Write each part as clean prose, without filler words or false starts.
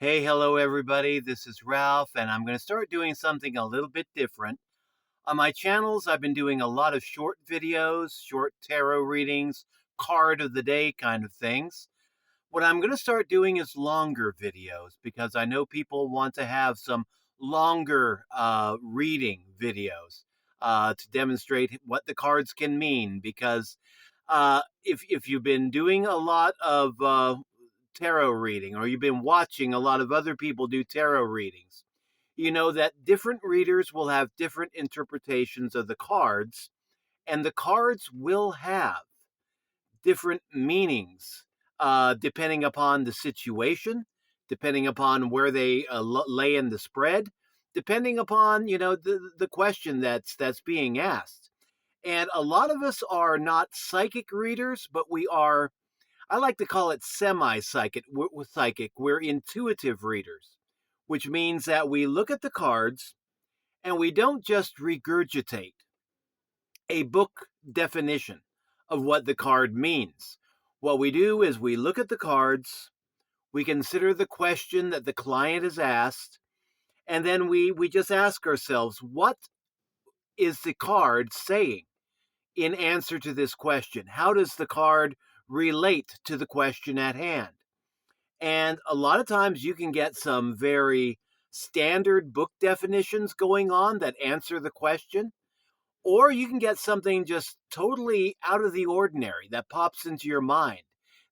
Hey, hello, everybody. This is Ralph, and I'm going to start doing something a little bit different. On my channels, I've been doing a lot of short videos, short tarot readings, card of the day kind of things. What I'm going to start doing is longer videos because I know people want to have some longer reading videos to demonstrate what the cards can mean. Because if you've been doing a lot of tarot reading or you've been watching a lot of other people do tarot readings, you know that different readers will have different interpretations of the cards, and the cards will have different meanings depending upon the situation, depending upon where they lay in the spread, depending upon the question that's being asked. And a lot of us are not psychic readers, but we are, I like to call it semi-psychic. Psychic. We're intuitive readers, which means that we look at the cards and we don't just regurgitate a book definition of what the card means. What we do is we look at the cards, we consider the question that the client has asked, and then we just ask ourselves, what is the card saying in answer to this question? How does the card relate to the question at hand? And a lot of times you can get some very standard book definitions going on that answer the question, or you can get something just totally out of the ordinary that pops into your mind,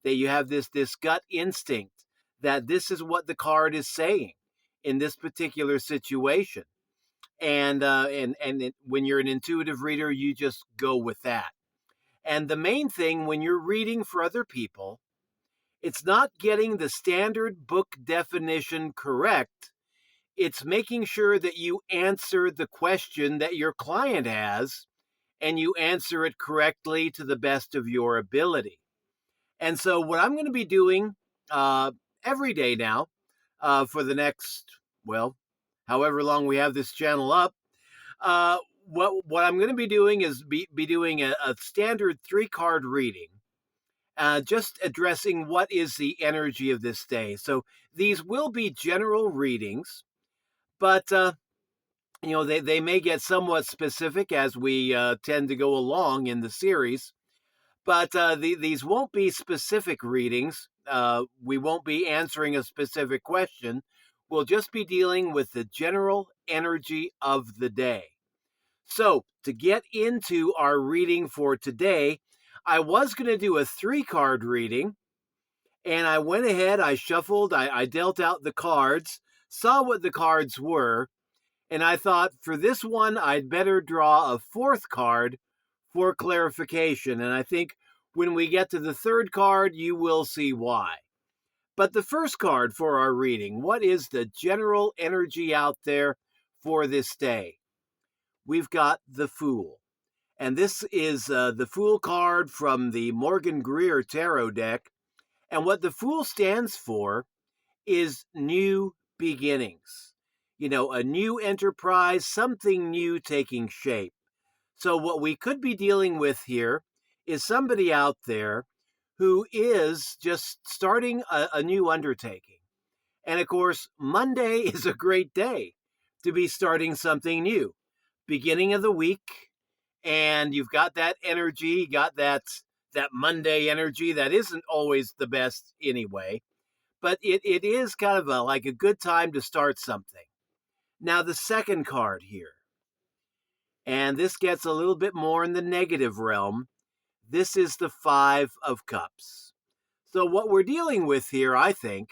that you have this gut instinct that this is what the card is saying in this particular situation. When you're an intuitive reader, you just go with that. And the main thing when you're reading for other people, it's not getting the standard book definition correct. It's making sure that you answer the question that your client has and you answer it correctly to the best of your ability. And so, what I'm going to be doing uh, every day now for the next, well, however long we have this channel up, what I'm going to be doing is be doing a standard 3 card reading, just addressing what is the energy of this day. So these will be general readings, but they may get somewhat specific as we tend to go along in the series. But these won't be specific readings. We won't be answering a specific question. We'll just be dealing with the general energy of the day. So, to get into our reading for today, I was going to do a 3 card reading, and I went ahead, I shuffled, I dealt out the cards, saw what the cards were, and I thought for this one, I'd better draw a 4th card for clarification. And I think when we get to the 3rd card, you will see why. But the first card for our reading, what is the general energy out there for this day? We've got the Fool. And this is the Fool card from the Morgan Greer Tarot deck. And what the Fool stands for is new beginnings. A new enterprise, something new taking shape. So, what we could be dealing with here is somebody out there who is just starting a new undertaking. And of course, Monday is a great day to be starting something new. Beginning of the week, and you've got that energy, you got that Monday energy that isn't always the best anyway, but it is kind of like a good time to start something. Now, the second card here, and this gets a little bit more in the negative realm. This is the 5 of Cups. So, what we're dealing with here, I think,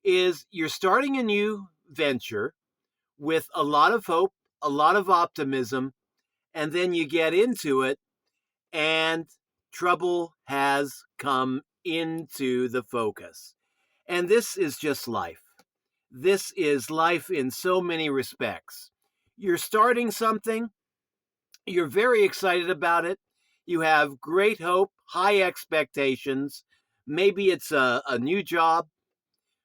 is you're starting a new venture with a lot of hope, a lot of optimism, and then you get into it and trouble has come into the focus. And this is just life. This is life in so many respects. You're starting something, you're very excited about it, you have great hope, high expectations. Maybe it's a new job,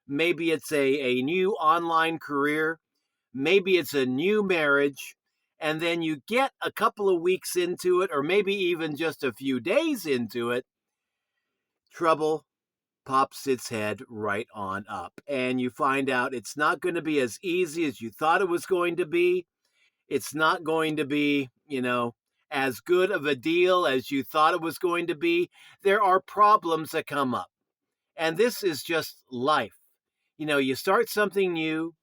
maybe it's a new online career, maybe it's a new marriage. And then you get a couple of weeks into it, or maybe even just a few days into it, trouble pops its head right on up. And you find out it's not going to be as easy as you thought it was going to be. It's not going to be, as good of a deal as you thought it was going to be. There are problems that come up. And this is just life. You start something new,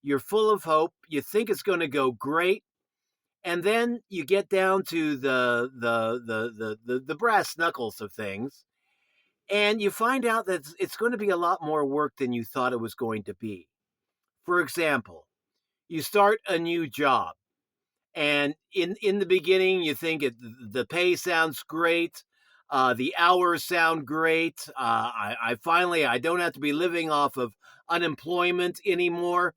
you're full of hope, you think it's going to go great, and then you get down to the brass knuckles of things, and you find out that it's going to be a lot more work than you thought it was going to be. For example, you start a new job, and in the beginning, you think the pay sounds great, the hours sound great. I don't have to be living off of unemployment anymore.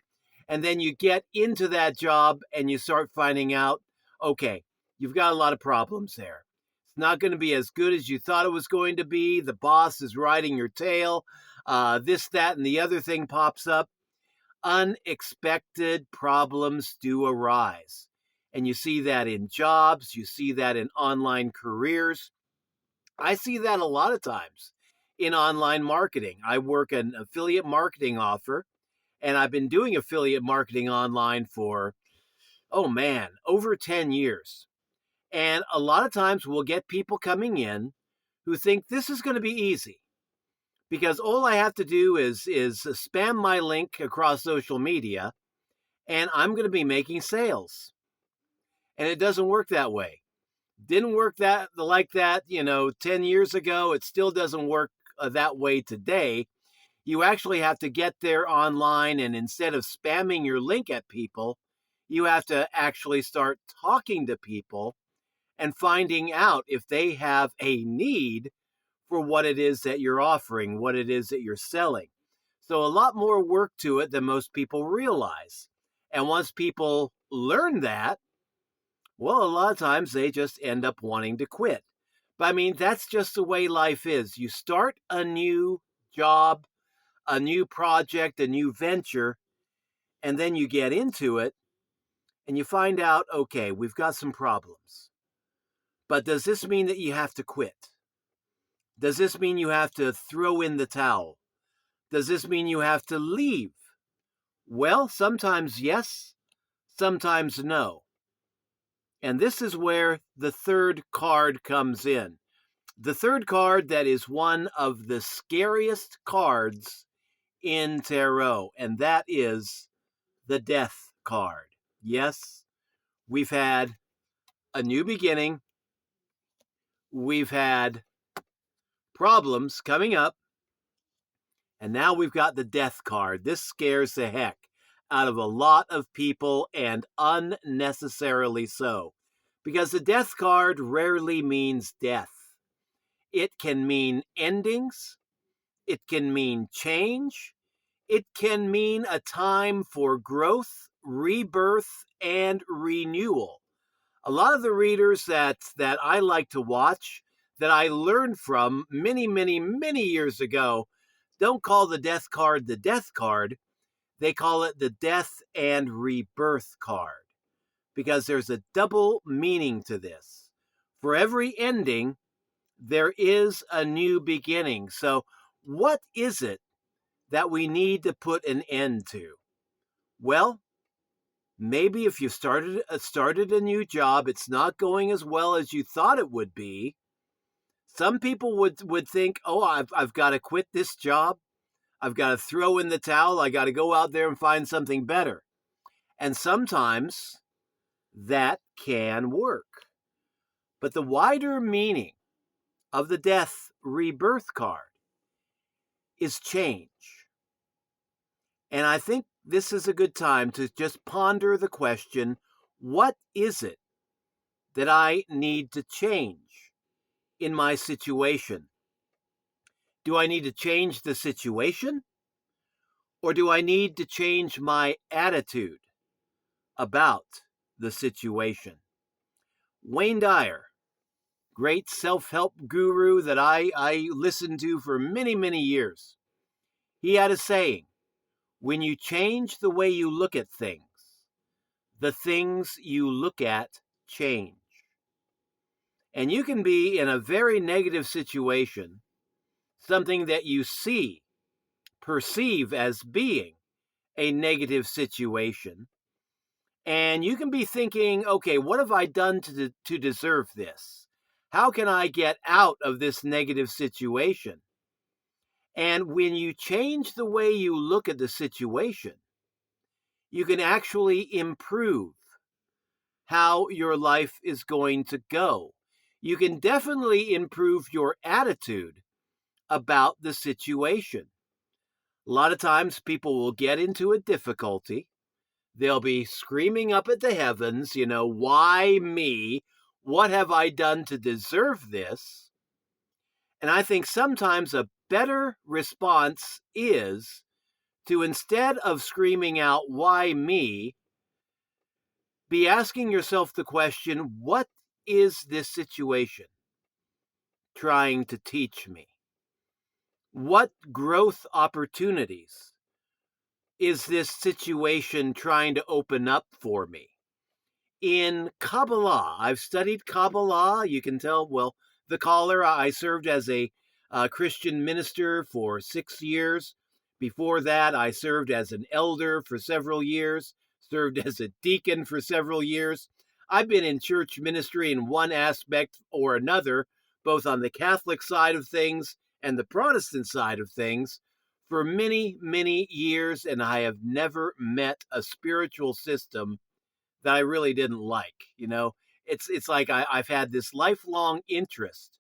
And then you get into that job and you start finding out, okay, you've got a lot of problems there. It's not going to be as good as you thought it was going to be. The boss is riding your tail. This, that, and the other thing pops up. Unexpected problems do arise. And you see that in jobs, you see that in online careers. I see that a lot of times in online marketing. I work an affiliate marketing offer, and I've been doing affiliate marketing online for, oh man, over 10 years. And a lot of times we'll get people coming in who think this is going to be easy because all I have to do is spam my link across social media and I'm going to be making sales. And it doesn't work that way. Didn't work that like that, 10 years ago. It still doesn't work that way today. You actually have to get there online, and instead of spamming your link at people, you have to actually start talking to people and finding out if they have a need for what it is that you're offering, what it is that you're selling. So a lot more work to it than most people realize. And once people learn that, well, a lot of times they just end up wanting to quit. But I mean, that's just the way life is. You start a new job, a new project, a new venture, and then you get into it and you find out, okay, we've got some problems. But does this mean that you have to quit? Does this mean you have to throw in the towel? Does this mean you have to leave? Well, sometimes yes, sometimes no. And this is where the third card comes in. The third card that is one of the scariest cards in tarot, and that is the death card. Yes, we've had a new beginning. We've had problems coming up. And now we've got the death card. This scares the heck out of a lot of people, and unnecessarily so. Because the death card rarely means death. It can mean endings. It can mean change. It can mean a time for growth, rebirth, and renewal. A lot of the readers that I like to watch, that I learned from many, many, many years ago, don't call the death card the death card. They call it the death and rebirth card because there's a double meaning to this. For every ending, there is a new beginning. So, what is it that we need to put an end to? Well, maybe if you started a new job, it's not going as well as you thought it would be. Some people would think, "Oh, I've got to quit this job. I've got to throw in the towel. I got to go out there and find something better." And sometimes that can work. But the wider meaning of the death rebirth card is change. And I think this is a good time to just ponder the question, what is it that I need to change in my situation? Do I need to change the situation? Or do I need to change my attitude about the situation? Wayne Dyer, great self-help guru that I listened to for many, many years. He had a saying, when you change the way you look at things, the things you look at change. And you can be in a very negative situation something that you see, perceive as being a negative situation. And you can be thinking, okay, what have I done to deserve this? How can I get out of this negative situation? And when you change the way you look at the situation, you can actually improve how your life is going to go. You can definitely improve your attitude about the situation. A lot of times people will get into a difficulty. They'll be screaming up at the heavens, why me? What have I done to deserve this? And I think sometimes a better response is to, instead of screaming out, why me, be asking yourself the question, what is this situation trying to teach me? What growth opportunities is this situation trying to open up for me? In Kabbalah, I've studied Kabbalah. You can tell, well, the caller, I served as a Christian minister for 6 years. Before that, I served as an elder for several years, served as a deacon for several years. I've been in church ministry in one aspect or another, both on the Catholic side of things and the Protestant side of things, for many, many years, and I have never met a spiritual system that I really didn't like. It's like I've had this lifelong interest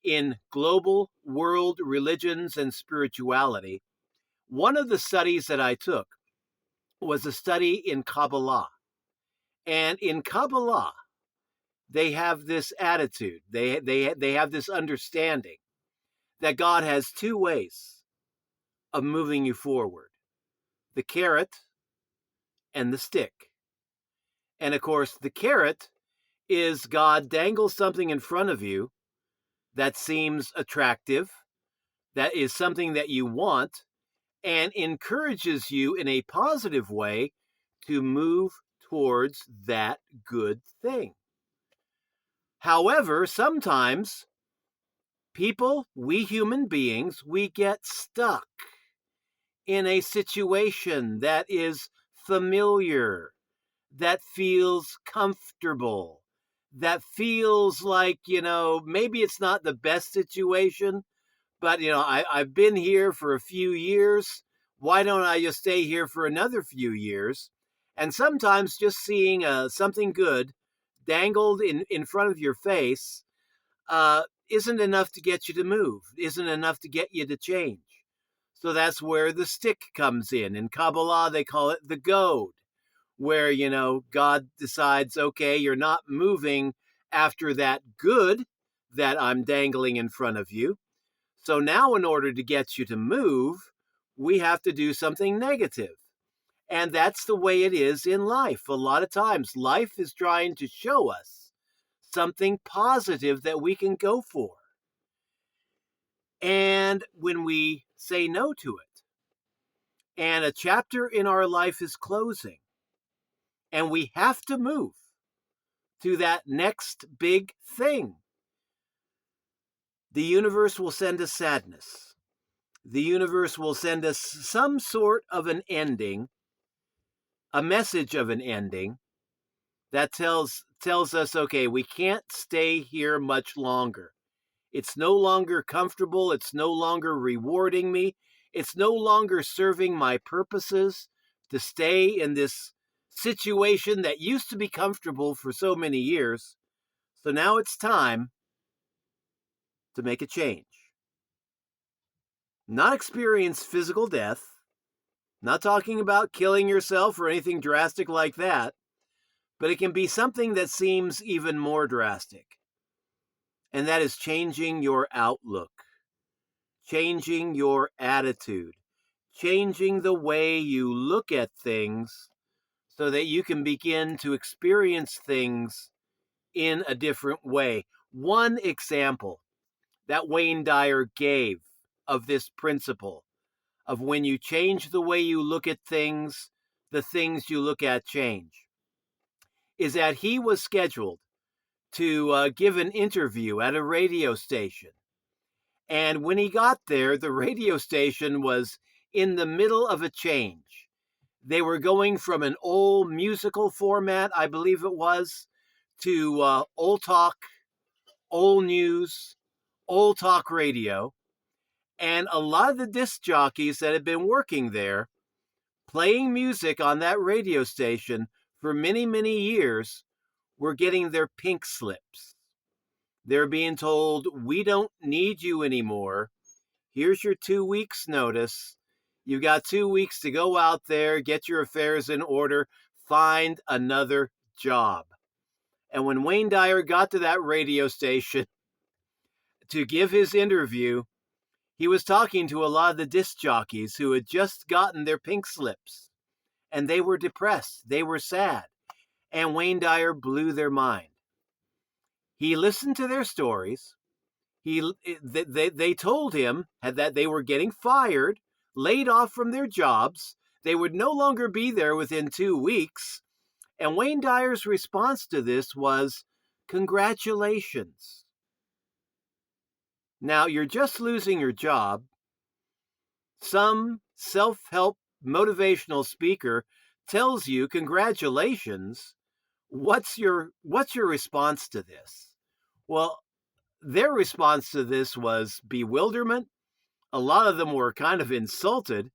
in global world religions and spirituality. One of the studies that I took was a study in Kabbalah. And in Kabbalah, they have this attitude, they have this understanding that God has two ways of moving you forward: the carrot and the stick. And of course, the carrot is God dangles something in front of you that seems attractive, that is something that you want, and encourages you in a positive way to move towards that good thing. However, sometimes we human beings, we get stuck in a situation that is familiar, that feels comfortable, that feels like, maybe it's not the best situation, but, I've been here for a few years. Why don't I just stay here for another few years? And sometimes just seeing something good dangled in front of your face isn't enough to get you to move, isn't enough to get you to change. So that's where the stick comes in. In Kabbalah, they call it the goad, where, God decides, okay, you're not moving after that good that I'm dangling in front of you. So now, in order to get you to move, we have to do something negative. And that's the way it is in life. A lot of times, life is trying to show us something positive that we can go for. And when we say no to it, and a chapter in our life is closing, and we have to move to that next big thing, the universe will send us sadness. The universe will send us some sort of an ending, a message of an ending that tells us, okay, we can't stay here much longer. It's no longer comfortable. It's no longer rewarding me. It's no longer serving my purposes to stay in this situation that used to be comfortable for so many years. So now it's time to make a change. Not experience physical death, not talking about killing yourself or anything drastic like that, but it can be something that seems even more drastic. And that is changing your outlook, changing your attitude, changing the way you look at things so that you can begin to experience things in a different way. One example that Wayne Dyer gave of this principle of when you change the way you look at things, the things you look at change, is that he was scheduled to give an interview at a radio station. And when he got there, the radio station was in the middle of a change. They were going from an old musical format, I believe it was, to old talk, old news, old talk radio. And a lot of the disc jockeys that had been working there, playing music on that radio station for many, many years, were getting their pink slips. They're being told, we don't need you anymore. Here's your 2 weeks notice. You've got 2 weeks to go out there, get your affairs in order, find another job. And when Wayne Dyer got to that radio station to give his interview, he was talking to a lot of the disc jockeys who had just gotten their pink slips. And they were depressed. They were sad. And Wayne Dyer blew their mind. He listened to their stories. They told him that they were getting fired, laid off from their jobs. They would no longer be there within 2 weeks. And Wayne Dyer's response to this was, congratulations. Now, you're just losing your job. Some self-help motivational speaker tells you congratulations. What's your response to this? Well, their response to this was bewilderment. A lot of them were kind of insulted,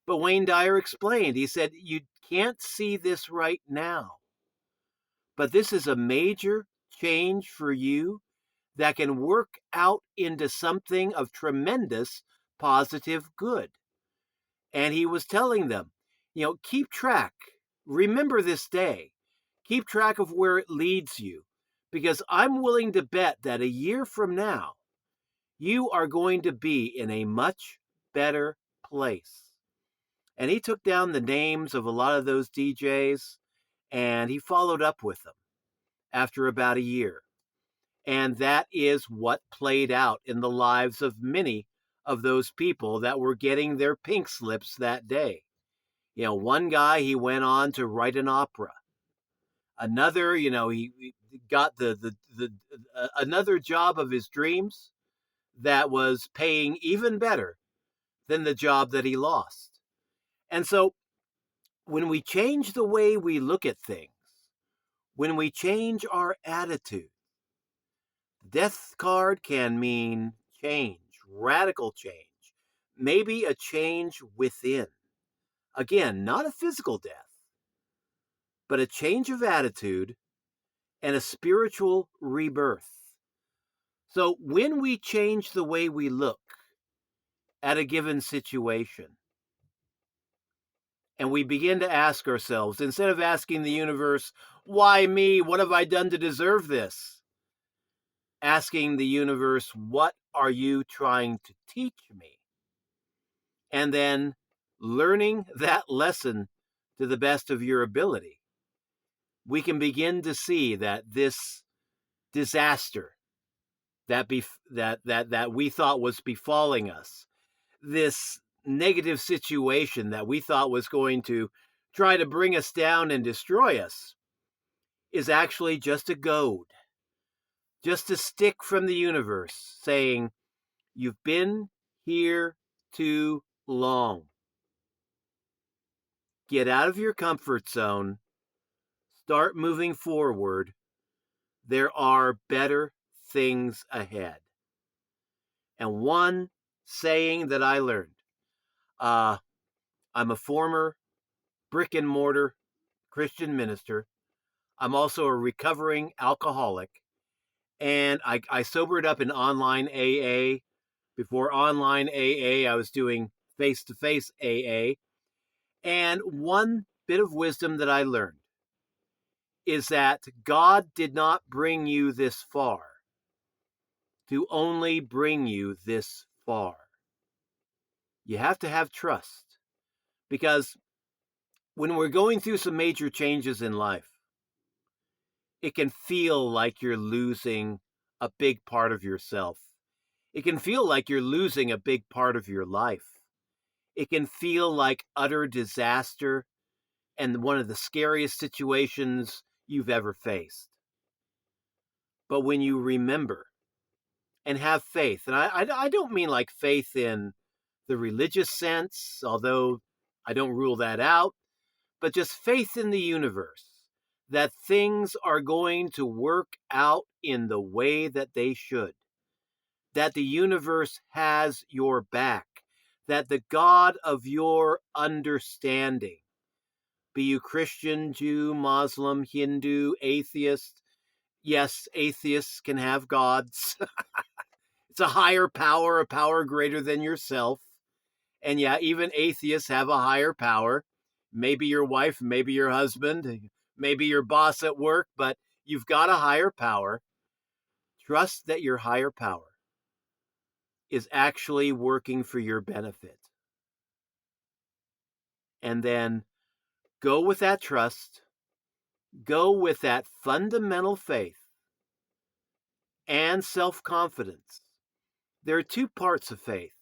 but Wayne Dyer explained. He said, you can't see this right now, but this is a major change for you that can work out into something of tremendous positive good. And he was telling them, keep track. Remember this day. Keep track of where it leads you, because I'm willing to bet that a year from now, you are going to be in a much better place. And he took down the names of a lot of those DJs, and he followed up with them after about a year. And that is what played out in the lives of many of those people that were getting their pink slips that day. One guy, he went on to write an opera. Another, he got the another job of his dreams that was paying even better than the job that he lost. And so when we change the way we look at things, when we change our attitude, death card can mean change, radical change, maybe a change within. Again, not a physical death, but a change of attitude and a spiritual rebirth. So when we change the way we look at a given situation, and we begin to ask ourselves, instead of asking the universe, why me? What have I done to deserve this? Asking the universe, what are you trying to teach me? And then learning that lesson to the best of your ability, we can begin to see that this disaster that we thought was befalling us, this negative situation that we thought was going to try to bring us down and destroy us, is actually just a goad, just a stick from the universe saying, you've been here too long. Get out of your comfort zone. Start moving forward. There are better things ahead. And one saying that I learned, I'm a former brick and mortar Christian minister. I'm also a recovering alcoholic. And I sobered up in online AA. Before online AA, I was doing face-to-face AA. And one bit of wisdom that I learned is that God did not bring you this far to only bring you this far. You have to have trust, because when we're going through some major changes in life, it can feel like you're losing a big part of yourself. It can feel like you're losing a big part of your life. It can feel like utter disaster and one of the scariest situations you've ever faced. But when you remember and have faith. And I don't mean like faith in the religious sense, although I don't rule that out, but just faith in the universe that things are going to work out in the way that they should, that the universe has your back, that the God of your understanding, be you Christian, Jew, Muslim, Hindu, atheist, yes, atheists can have gods. It's a higher power, a power greater than yourself. And yeah, even atheists have a higher power. Maybe your wife, maybe your husband, maybe your boss at work, but you've got a higher power. Trust that your higher power is actually working for your benefit. And then go with that trust, go with that fundamental faith and self confidence. There are two parts of faith.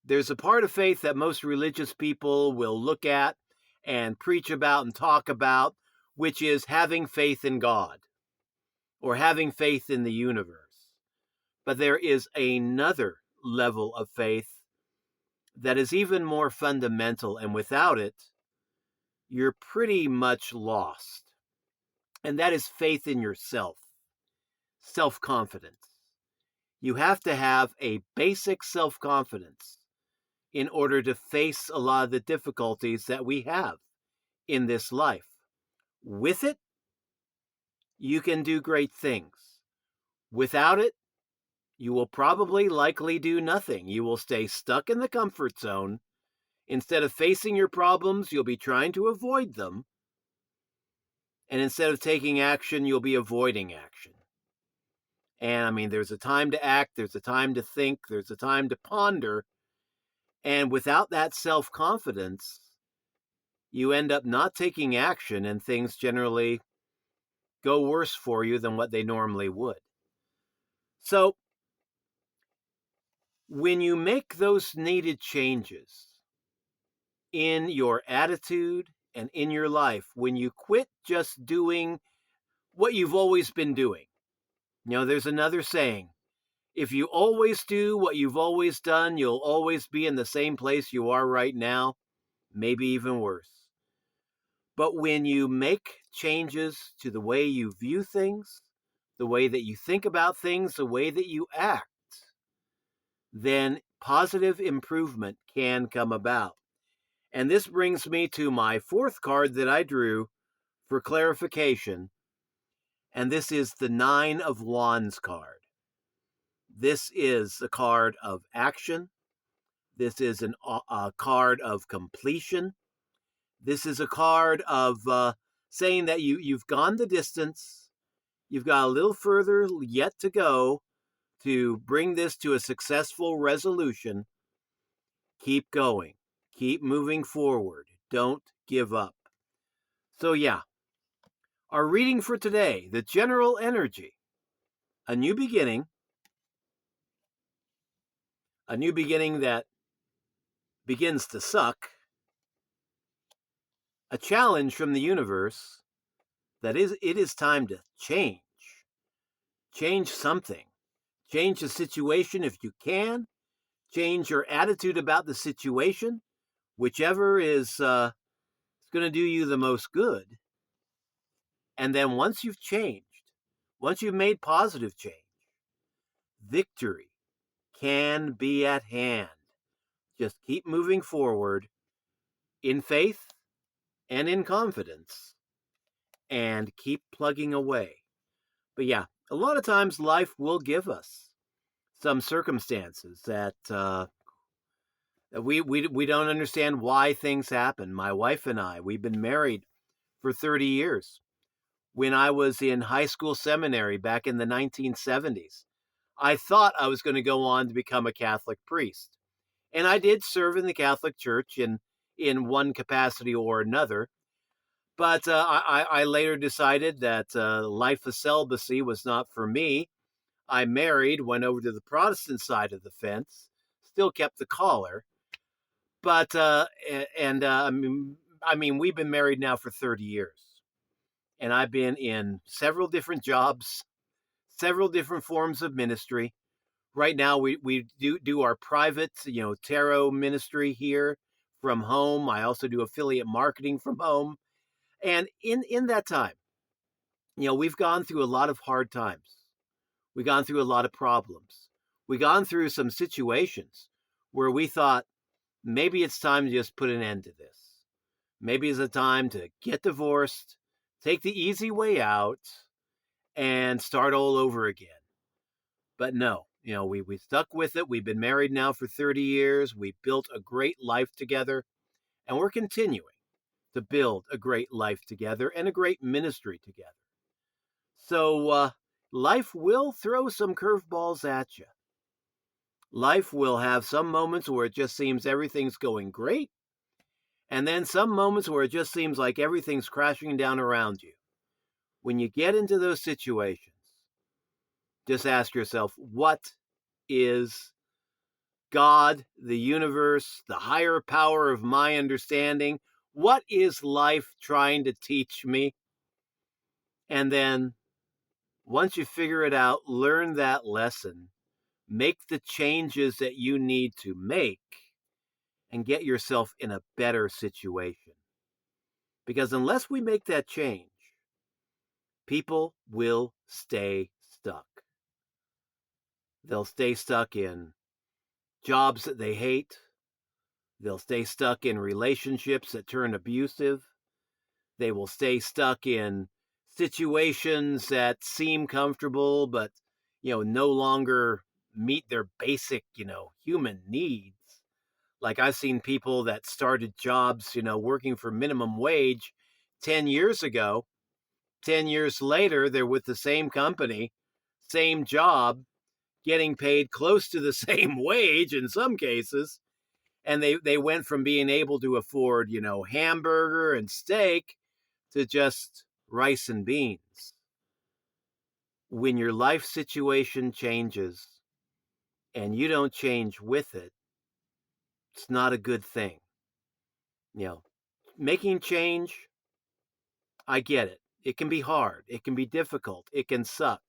There's a part of faith that most religious people will look at and preach about and talk about, which is having faith in God or having faith in the universe. But there is another level of faith that is even more fundamental, and without it, you're pretty much lost. And that is faith in yourself, self confidence. You have to have a basic self confidence in order to face a lot of the difficulties that we have in this life. With it, you can do great things. Without it, you will probably likely do nothing. You will stay stuck in the comfort zone. Instead of facing your problems, you'll be trying to avoid them. And instead of taking action, you'll be avoiding action. And I mean, there's a time to act, there's a time to think, there's a time to ponder. And without that self confidence, you end up not taking action, and things generally go worse for you than what they normally would. So, when you make those needed changes in your attitude and in your life, when you quit just doing what you've always been doing, there's another saying: if you always do what you've always done, you'll always be in the same place you are right now, maybe even worse. But when you make changes to the way you view things, the way that you think about things, the way that you act, then positive improvement can come about. And this brings me to my fourth card that I drew for clarification, and this is the Nine of Wands card. This is a card of action. This is a card of completion. This is a card of saying that you've gone the distance. You've got a little further yet to go to bring this to a successful resolution. Keep going. Keep moving forward. Don't give up. So yeah, our reading for today, the general energy, a new beginning that begins to suck, a challenge from the universe that it is time to change. Change something. Change the situation if you can. Change your attitude about the situation, whichever is going to do you the most good. And then once you've changed, once you've made positive change, victory can be at hand. Just keep moving forward in faith and in confidence and keep plugging away. But yeah, a lot of times life will give us some circumstances that we don't understand why things happen. My wife and I, we've been married for 30 years. When I was in high school seminary back in the 1970s, I thought I was going to go on to become a Catholic priest. And I did serve in the Catholic Church in one capacity or another. But I later decided that life of celibacy was not for me. I married, went over to the Protestant side of the fence, still kept the collar. But, I mean, we've been married now for 30 years. And I've been in several different jobs, several different forms of ministry. Right now, we do our private, tarot ministry here from home. I also do affiliate marketing from home. And in that time, we've gone through a lot of hard times. We've gone through a lot of problems. We've gone through some situations where we thought maybe it's time to just put an end to this. Maybe it's a time to get divorced, take the easy way out, and start all over again. But no, we stuck with it. We've been married now for 30 years. We built a great life together, and we're continuing to build a great life together and a great ministry together. So life will throw some curveballs at you. Life will have some moments where it just seems everything's going great, and then some moments where it just seems like everything's crashing down around you. When you get into those situations, just ask yourself, what is God, the universe, the higher power of my understanding? What is life trying to teach me? And then once you figure it out, learn that lesson, make the changes that you need to make, and get yourself in a better situation. Because unless we make that change, people will stay stuck. They'll stay stuck in jobs that they hate. They'll stay stuck in relationships that turn abusive. They will stay stuck in situations that seem comfortable, but, no longer meet their basic, human needs. Like I've seen people that started jobs, working for minimum wage 10 years ago. 10 years later, they're with the same company, same job, getting paid close to the same wage in some cases. And they went from being able to afford, hamburger and steak to just rice and beans. When your life situation changes and you don't change with it, it's not a good thing. Making change, I get it. It can be hard. It can be difficult. It can suck.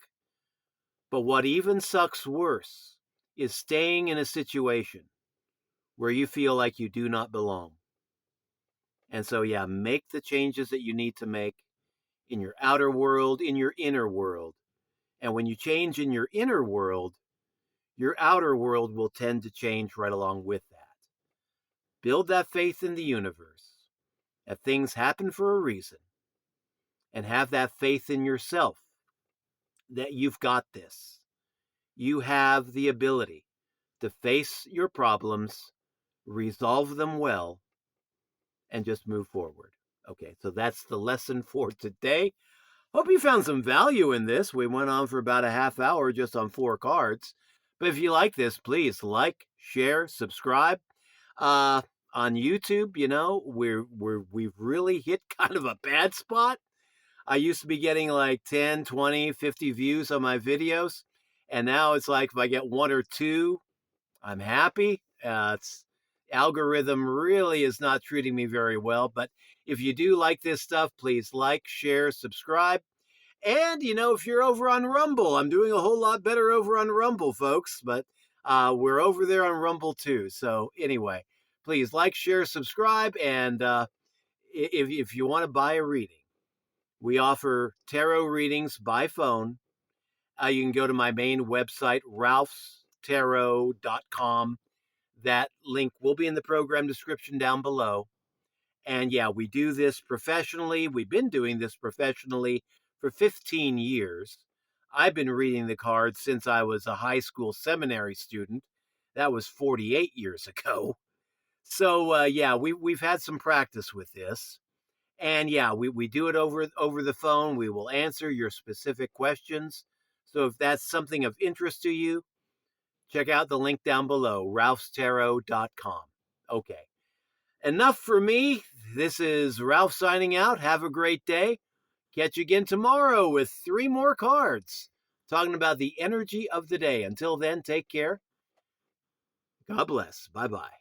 But what even sucks worse is staying in a situation where you feel like you do not belong. And so, make the changes that you need to make in your outer world, in your inner world. And when you change in your inner world, your outer world will tend to change right along with that. Build that faith in the universe, that things happen for a reason, and have that faith in yourself that you've got this. You have the ability to face your problems, resolve them well, and just move forward. Okay, so that's the lesson for today. Hope you found some value in this. We went on for about a half hour just on 4 cards. But if you like this, please like, share, subscribe. On YouTube, we've really hit kind of a bad spot. I used to be getting like 10, 20, 50 views on my videos. And now it's like if I get 1 or 2, I'm happy. Algorithm really is not treating me very well. But if you do like this stuff, please like, share, subscribe. And, if you're over on Rumble, I'm doing a whole lot better over on Rumble, folks. But we're over there on Rumble too. So anyway, please like, share, subscribe. And if you want to buy a reading, we offer tarot readings by phone. You can go to my main website, ralphstarot.com. That link will be in the program description down below. And we do this professionally. We've been doing this professionally for 15 years. I've been reading the cards since I was a high school seminary student. That was 48 years ago. So, we've had some practice with this. And we do it over the phone. We will answer your specific questions. So if that's something of interest to you, check out the link down below, ralphstarot.com. Okay. Enough for me. This is Ralph signing out. Have a great day. Catch you again tomorrow with 3 more cards talking about the energy of the day. Until then, take care. God bless. Bye-bye.